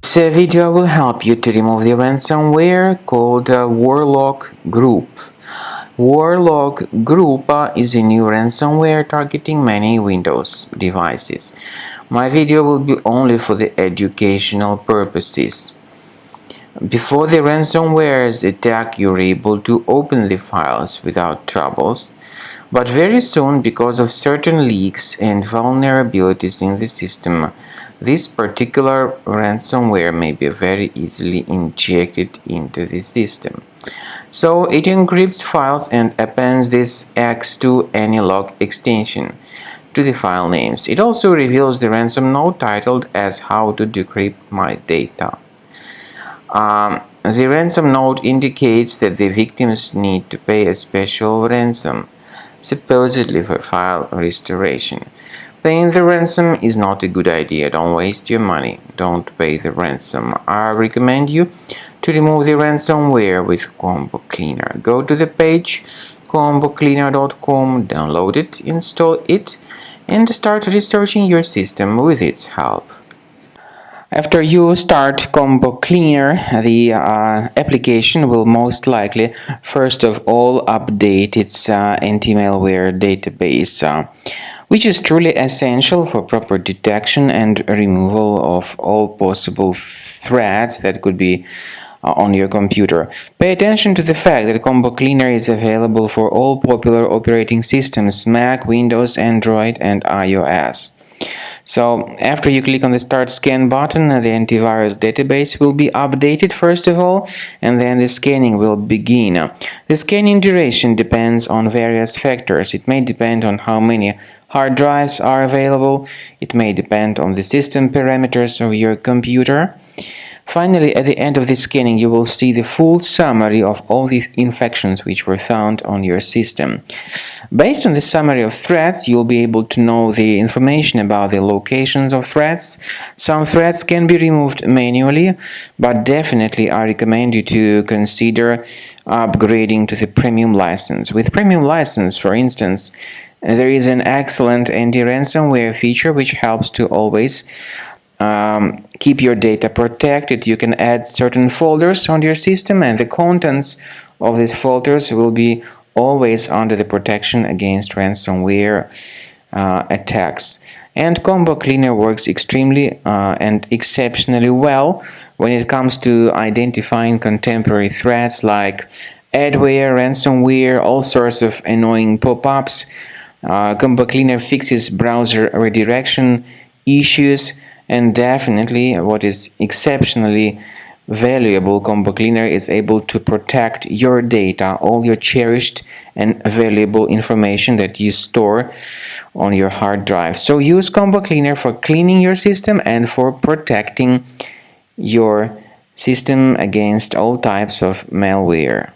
This video will help you to remove the ransomware called Warlock Group. Warlock Group is a new ransomware targeting many Windows devices. My video will be only for the educational purposes. Before the ransomware's attack, you're able to open the files without troubles, but very soon, because of certain leaks and vulnerabilities in the system, this particular ransomware may be very easily injected into the system. So it encrypts files and appends this X to any log extension to the file names. It also reveals the ransom note titled as "How to Decrypt My Data." The ransom note indicates that the victims need to pay a special ransom, supposedly for file restoration. Paying the ransom is not a good idea. Don't waste your money. Don't pay the ransom. I recommend you to remove the ransomware with Combo Cleaner. Go to the page combocleaner.com, download it, install it, and start researching your system with its help. After you start Combo Cleaner, the application will most likely first of all update its anti-malware database, which is truly essential for proper detection and removal of all possible threats that could be on your computer. Pay attention to the fact that Combo Cleaner is available for all popular operating systems: Mac, Windows, Android, and iOS. So after you click on the Start Scan button, the antivirus database will be updated first of all, and then the scanning will begin. The scanning duration depends on various factors. It may depend on how many hard drives are available. It may depend on the system parameters of your computer. Finally, at the end of the scanning, you will see the full summary of all the infections which were found on your system. Based on the summary of threats, you'll be able to know the information about the locations of threats. Some threats can be removed manually, but definitely I recommend you to consider upgrading to the premium license. With premium license, for instance, there is an excellent anti-ransomware feature which helps to always keep your data protected. You can add certain folders on your system, and the contents of these folders will be always under the protection against ransomware attacks. And Combo Cleaner works extremely and exceptionally well when it comes to identifying contemporary threats like adware, ransomware, all sorts of annoying pop-ups. Combo Cleaner fixes browser redirection issues. And definitely, what is exceptionally valuable, Combo Cleaner is able to protect your data, all your cherished and valuable information that you store on your hard drive. So use Combo Cleaner for cleaning your system and for protecting your system against all types of malware.